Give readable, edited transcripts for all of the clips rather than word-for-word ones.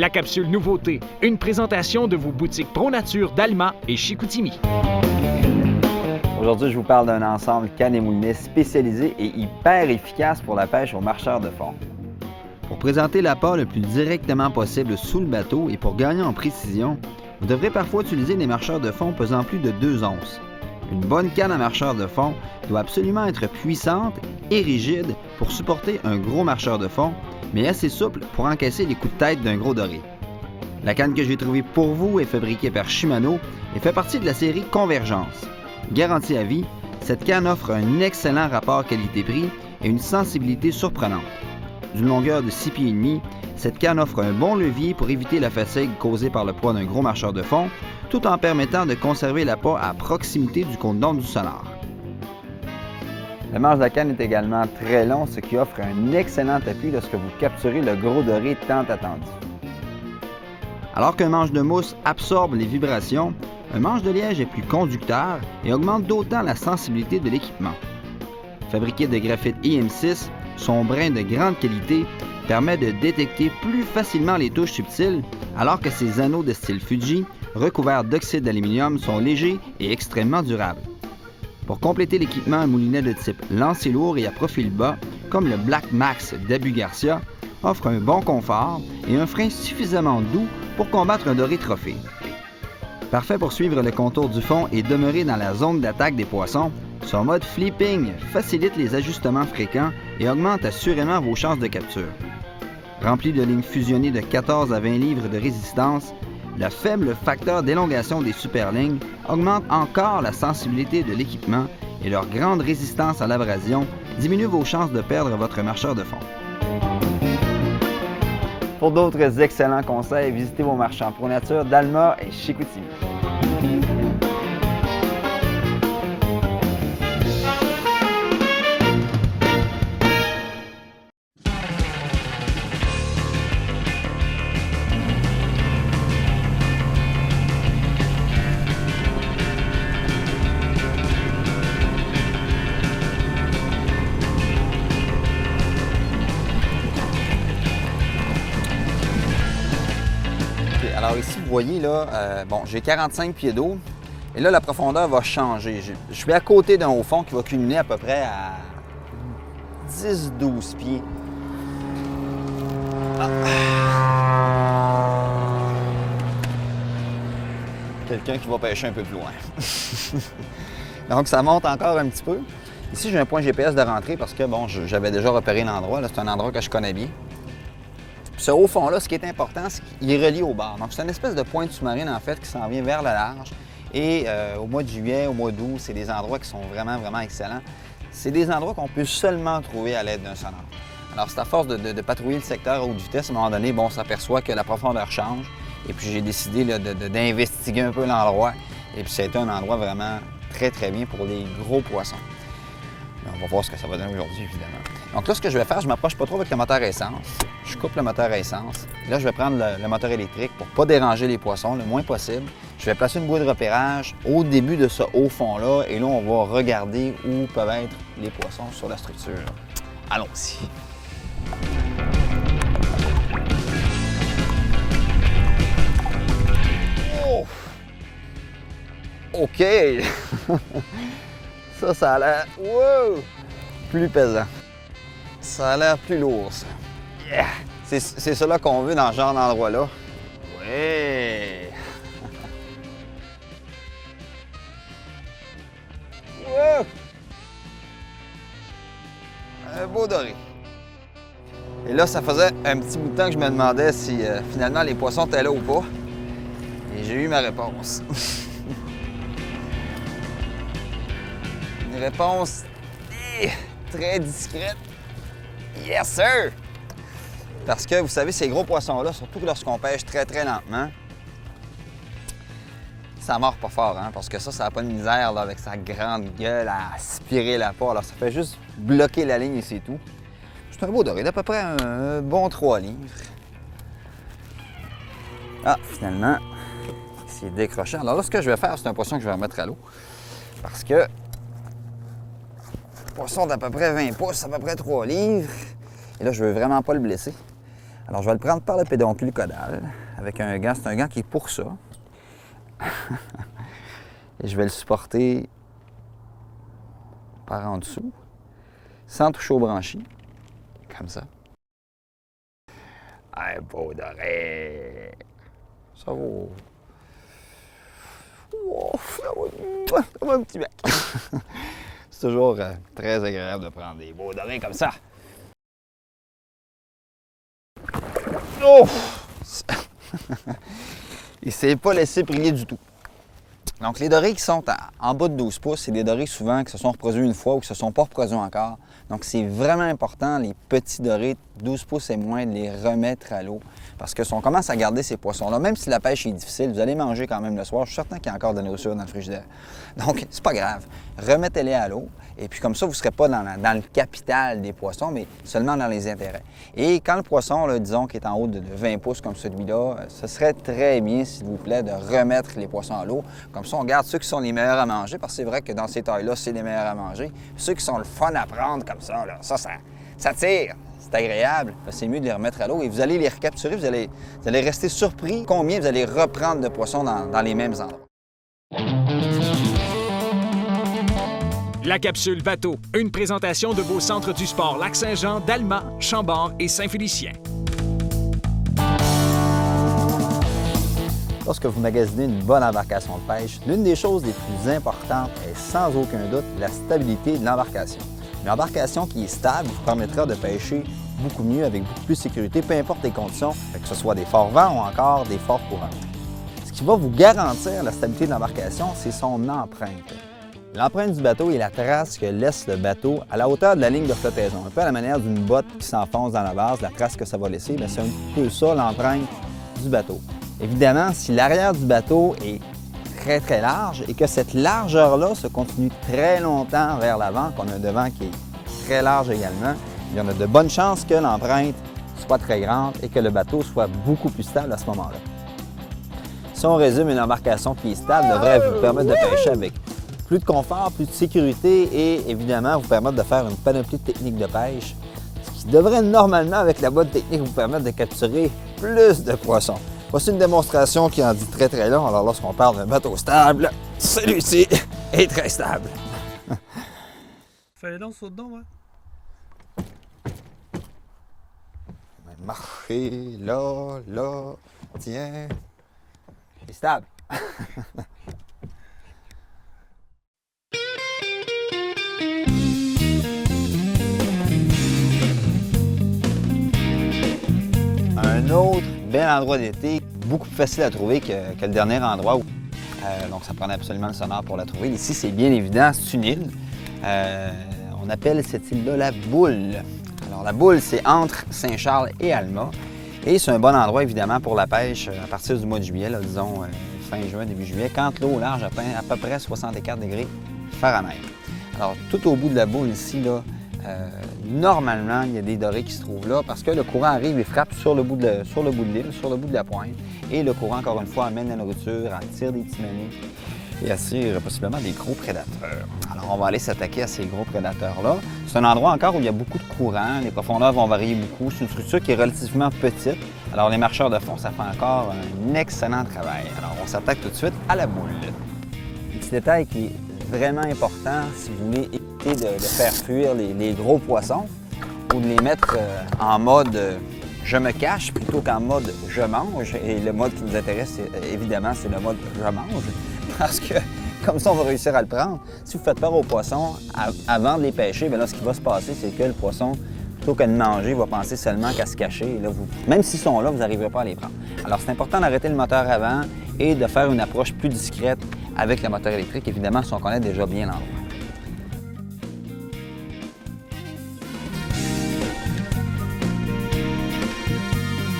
La capsule nouveauté, une présentation de vos boutiques ProNature d'Alma et Chicoutimi. Aujourd'hui, je vous parle d'un ensemble canne et moulinet spécialisé et hyper efficace pour la pêche aux marcheurs de fond. Pour présenter l'appât le plus directement possible sous le bateau et pour gagner en précision, vous devrez parfois utiliser des marcheurs de fond pesant plus de 2 onces. Une bonne canne à marcheur de fond doit absolument être puissante et rigide pour supporter un gros marcheur de fond, mais assez souple pour encaisser les coups de tête d'un gros doré. La canne que j'ai trouvée pour vous est fabriquée par Shimano et fait partie de la série Convergence. Garantie à vie, cette canne offre un excellent rapport qualité-prix et une sensibilité surprenante. D'une longueur de 6 pieds et demi, cette canne offre un bon levier pour éviter la fatigue causée par le poids d'un gros marcheur de fond, tout en permettant de conserver l'appât à proximité du cône d'onde du sonar. Le manche de la canne est également très long, ce qui offre un excellent appui lorsque vous capturez le gros doré tant attendu. Alors qu'un manche de mousse absorbe les vibrations, un manche de liège est plus conducteur et augmente d'autant la sensibilité de l'équipement. Fabriqué de graphite IM6, son brin de grande qualité permet de détecter plus facilement les touches subtiles, alors que ses anneaux de style Fuji, recouverts d'oxyde d'aluminium, sont légers et extrêmement durables. Pour compléter l'équipement, un moulinet de type lancé lourd et à profil bas, comme le Black Max d'Abu Garcia, offre un bon confort et un frein suffisamment doux pour combattre un doré trophée. Parfait pour suivre le contour du fond et demeurer dans la zone d'attaque des poissons, son mode flipping facilite les ajustements fréquents et augmente assurément vos chances de capture. Rempli de lignes fusionnées de 14 à 20 livres de résistance, le faible facteur d'élongation des superlignes augmente encore la sensibilité de l'équipement et leur grande résistance à l'abrasion diminue vos chances de perdre votre marcheur de fond. Pour d'autres excellents conseils, visitez vos marchands ProNature d'Alma et Chicoutimi. Alors ici, vous voyez, là, j'ai 45 pieds d'eau et là, la profondeur va changer. Je suis à côté d'un haut fond qui va culminer à peu près à 10-12 pieds. Quelqu'un qui va pêcher un peu plus loin. Donc, ça monte encore un petit peu. Ici, j'ai un point GPS de rentrée parce que, j'avais déjà repéré l'endroit. C'est un endroit que je connais bien. Ce haut fond-là, ce qui est important, c'est qu'il est relié au bar. Donc, c'est une espèce de pointe sous-marine, en fait, qui s'en vient vers le large. Et au mois de juillet, au mois d'août, c'est des endroits qui sont vraiment, vraiment excellents. C'est des endroits qu'on peut seulement trouver à l'aide d'un sonar. Alors, c'est à force de patrouiller le secteur à haute vitesse, à un moment donné, on s'aperçoit que la profondeur change. Et puis, j'ai décidé d'investiguer un peu l'endroit. Et puis, c'était un endroit vraiment très, très bien pour les gros poissons. On va voir ce que ça va donner aujourd'hui, évidemment. Donc là, ce que je vais faire, je ne m'approche pas trop avec le moteur à essence. Je coupe le moteur à essence. Et là, je vais prendre le moteur électrique pour ne pas déranger les poissons le moins possible. Je vais placer une bouée de repérage au début de ce haut fond-là. Et là, on va regarder où peuvent être les poissons sur la structure. Allons-y. Oh! OK! Ça a l'air plus pesant. Ça a l'air plus lourd, ça. Yeah! C'est cela qu'on veut dans ce genre d'endroit-là. Ouais! Wow! Un beau doré. Et là, ça faisait un petit bout de temps que je me demandais si finalement les poissons étaient là ou pas. Et j'ai eu ma réponse. Une réponse très discrète. Yes, sir! Parce que, vous savez, ces gros poissons-là, surtout lorsqu'on pêche très, très lentement, ça mord pas fort, hein? Parce que ça n'a pas de misère là, avec sa grande gueule à aspirer l'appât. Alors, ça fait juste bloquer la ligne et c'est tout. C'est un beau doré d'à peu près un bon 3 livres. Ah, finalement, c'est décrochant. Alors là, ce que je vais faire, c'est un poisson que je vais remettre à l'eau. Parce que poisson d'à peu près 20 pouces, à peu près 3 livres. Et là, je veux vraiment pas le blesser. Alors, je vais le prendre par le pédoncule caudal avec un gant. C'est un gant qui est pour ça. Et je vais le supporter par en dessous, sans toucher au branchies, comme ça. Un beau doré! Ça vaut... Oh, ça va un petit bec! C'est toujours très agréable de prendre des beaux dorés comme ça. Oh! Il ne s'est pas laissé prier du tout. Donc, les dorés qui sont en bas de 12 pouces, c'est des dorés souvent qui se sont reproduits une fois ou qui ne se sont pas reproduits encore. Donc, c'est vraiment important, les petits dorés, 12 pouces et moins, de les remettre à l'eau. Parce que si on commence à garder ces poissons-là, même si la pêche est difficile, vous allez manger quand même le soir. Je suis certain qu'il y a encore de la nourriture dans le frigidaire. Donc, c'est pas grave. Remettez-les à l'eau. Et puis, comme ça, vous ne serez pas dans le capital des poissons, mais seulement dans les intérêts. Et quand le poisson, là, disons, qui est en haut de 20 pouces comme celui-là, ce serait très bien, s'il vous plaît, de remettre les poissons à l'eau. Comme ça, on garde ceux qui sont les meilleurs à manger, parce que c'est vrai que dans ces tailles-là, c'est les meilleurs à manger. Ceux qui sont le fun à prendre comme ça, là, ça tire. C'est agréable, c'est mieux de les remettre à l'eau et vous allez les recapturer, vous allez rester surpris combien vous allez reprendre de poissons dans les mêmes endroits. La capsule bateau, une présentation de vos centres du sport Lac-Saint-Jean, d'Alma, Chambord et Saint-Félicien. Lorsque vous magasinez une bonne embarcation de pêche, l'une des choses les plus importantes est sans aucun doute la stabilité de l'embarcation. Une embarcation qui est stable vous permettra de pêcher beaucoup mieux, avec beaucoup plus de sécurité, peu importe les conditions, que ce soit des forts vents ou encore des forts courants. Ce qui va vous garantir la stabilité de l'embarcation, c'est son empreinte. L'empreinte du bateau est la trace que laisse le bateau à la hauteur de la ligne de flottaison. Un peu à la manière d'une botte qui s'enfonce dans la base, la trace que ça va laisser, c'est un peu ça l'empreinte du bateau. Évidemment, si l'arrière du bateau est très large et que cette largeur-là se continue très longtemps vers l'avant, qu'on a un devant qui est très large également, il y en a de bonnes chances que l'empreinte soit très grande et que le bateau soit beaucoup plus stable à ce moment-là. Si on résume, une embarcation qui est stable devrait vous permettre de pêcher avec plus de confort, plus de sécurité et évidemment vous permettre de faire une panoplie de techniques de pêche, ce qui devrait normalement, avec la bonne technique, vous permettre de capturer plus de poissons. Voici une démonstration qui en dit très long. Alors lorsqu'on parle d'un bateau stable, celui-ci est très stable. Fallait donc sauter dedans, ouais. Marcher, là, tiens. C'est stable. Un autre bel endroit d'été, beaucoup plus facile à trouver que le dernier endroit. Donc ça prenait absolument le sonar pour la trouver. Ici, c'est bien évident, c'est une île. On appelle cette île-là la Boule. Alors la Boule, c'est entre Saint-Charles et Alma. Et c'est un bon endroit, évidemment, pour la pêche à partir du mois de juillet, là, disons fin juin, début juillet, quand l'eau au large atteint à peu près 64 degrés Fahrenheit. Alors tout au bout de la Boule ici, là, normalement, il y a des dorés qui se trouvent là parce que le courant arrive et frappe sur le bout de l'île, sur le bout de la pointe. Et le courant, encore une fois, amène la nourriture, attire des timonniers et attire possiblement des gros prédateurs. Alors, on va aller s'attaquer à ces gros prédateurs-là. C'est un endroit encore où il y a beaucoup de courant, les profondeurs vont varier beaucoup. C'est une structure qui est relativement petite. Alors, les marcheurs de fond, ça fait encore un excellent travail. Alors, on s'attaque tout de suite à la Boule. Un petit détail qui est vraiment important si vous voulez éviter de faire fuir les gros poissons ou de les mettre en mode je me cache plutôt qu'en mode je mange. Et le mode qui nous intéresse, évidemment, c'est le mode je mange parce que comme ça, on va réussir à le prendre. Si vous faites peur aux poissons avant de les pêcher, bien là, ce qui va se passer, c'est que le poisson, plutôt que de manger, va penser seulement qu'à se cacher. Et là, même s'ils sont là, vous n'arriverez pas à les prendre. Alors, c'est important d'arrêter le moteur avant et de faire une approche plus discrète avec le moteur électrique, évidemment, si on connaît déjà bien l'endroit.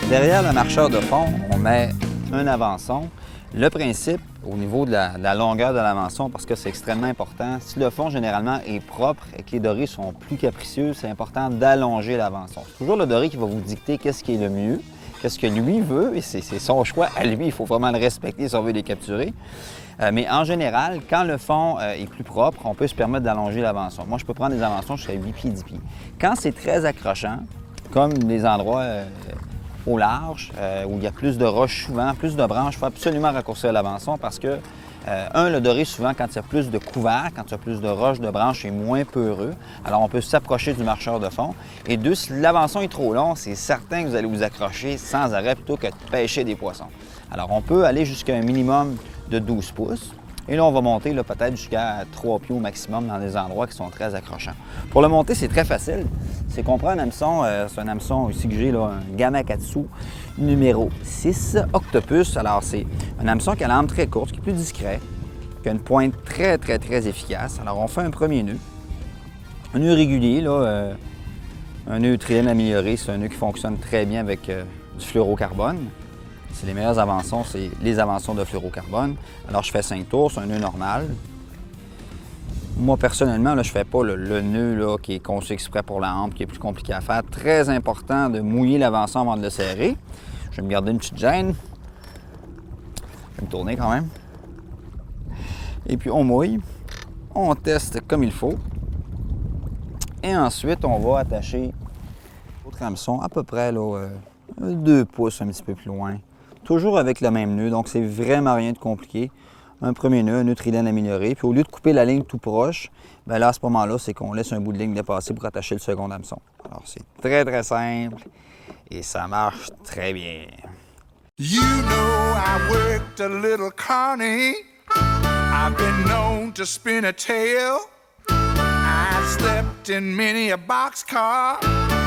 Derrière le marcheur de fond, on met un avançon. Le principe, au niveau de la longueur de l'avançon, parce que c'est extrêmement important, si le fond généralement est propre et que les dorés sont plus capricieux, c'est important d'allonger l'avançon. C'est toujours le doré qui va vous dicter qu'est-ce qui est le mieux, qu'est-ce que lui veut, et c'est son choix à lui, il faut vraiment le respecter si on veut les capturer. Mais en général, quand le fond est plus propre, on peut se permettre d'allonger l'avançon. Moi, je peux prendre des avançons jusqu'à 8 pieds, 10 pieds. Quand c'est très accrochant, comme les endroits au large, où il y a plus de roches souvent, plus de branches, il faut absolument raccourcir l'avançon parce que, le doré, souvent, quand il y a plus de couvert, quand il y a plus de roches, de branches, est moins peureux. Alors, on peut s'approcher du marcheur de fond. Et deux, si l'avançon est trop long, c'est certain que vous allez vous accrocher sans arrêt plutôt que de pêcher des poissons. Alors, on peut aller jusqu'à un minimum de 12 pouces. Et là, on va monter peut-être jusqu'à 3 pieds au maximum dans des endroits qui sont très accrochants. Pour le monter, c'est très facile. C'est qu'on prend un hameçon, c'est un hameçon ici que j'ai, là, un Gamakatsu numéro 6 Octopus. Alors, c'est un hameçon qui a la lame très courte, qui est plus discret, qui a une pointe très, très, très efficace. Alors, on fait un premier nœud. Un nœud régulier, là, un nœud trilène amélioré, c'est un nœud qui fonctionne très bien avec du fluorocarbone. C'est les meilleurs avançons, c'est les avançons de fluorocarbone. Alors, je fais 5 tours, c'est un nœud normal. Moi, personnellement, là, je ne fais pas le nœud là, qui est conçu exprès pour la hampe, qui est plus compliqué à faire. Très important de mouiller l'avançon avant de le serrer. Je vais me garder une petite gêne. Je vais me tourner quand même. Et puis, on mouille. On teste comme il faut. Et ensuite, on va attacher l'autre hameçon à peu près là, 2 pouces, un petit peu plus loin. Toujours avec le même nœud, donc c'est vraiment rien de compliqué. Un premier nœud, un nœud trilène amélioré. Puis au lieu de couper la ligne tout proche, bien là, à ce moment-là, c'est qu'on laisse un bout de ligne dépasser pour attacher le second hameçon. Alors, c'est très, très simple et ça marche très bien. You know I worked a little carny. I've been known to spin a tale. I've slept in many a boxcar.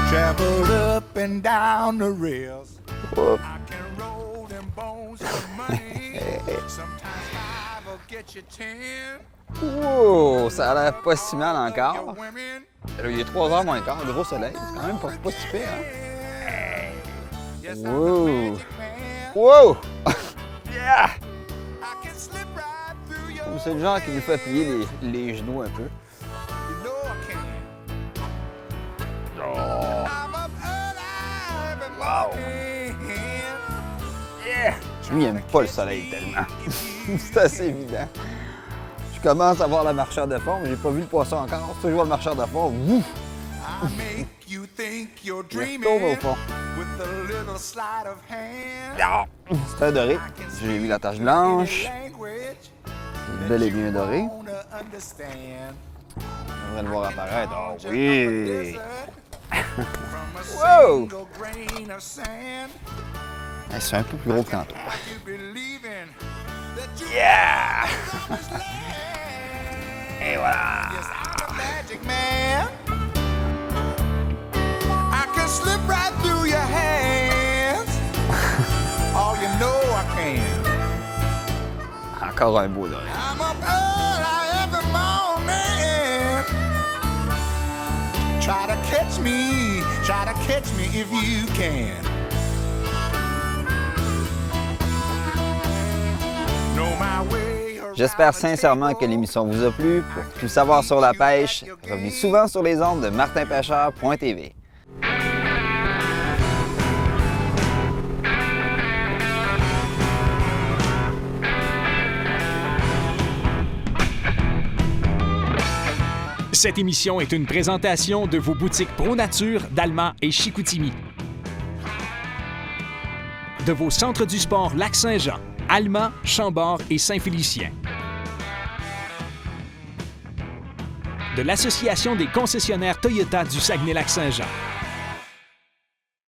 Traveled up and down the rails. Whoop. I can roll them bones for money. Sometimes 5 will get you 10. Wow, ça a l'air pas si mal encore. Your women, Alors, il est 3h moins quart, gros soleil. C'est quand même pas si pire, hein? yes, I'm Wow. the magic man. Wow! Yeah! I can slip right through your C'est le genre qui nous fait plier les genoux un peu. You know I can. Oh! I'm up early every morning. Yeah! Lui, il aime pas le soleil tellement. C'est assez évident. Je commence à voir le marcheur de fond, mais j'ai pas vu le poisson encore. Si je vois le marcheur de fond, ouf! I make you think you're Il dreaming retourne au fond. with a little sleight of hand. Ah! C'est un doré. J'ai vu la tache blanche. Language Bel et bien doré. wanna understand. On devrait le voir apparaître. Oh Just oui! up a desert from a Wow! single grain of sand. Hey, c'est un peu plus gros que tantôt. You believing that you Yeah! promised land. Et voilà! Yes, I'm a magic man. I can slip right through your hands. Oh, you know I can. Encore un beau doré. I'm up early every morning. Try to catch me if you can. Know my way around J'espère the sincèrement que table. l'émission vous a plu. Pour tout savoir sur la pêche, revenez souvent sur les ondes de martinpêcheur.tv. Cette émission est une présentation de vos boutiques Pro Nature d'Alma et Chicoutimi. De vos centres du sport Lac-Saint-Jean, Alma, Chambord et Saint-Félicien. De l'Association des concessionnaires Toyota du Saguenay-Lac-Saint-Jean.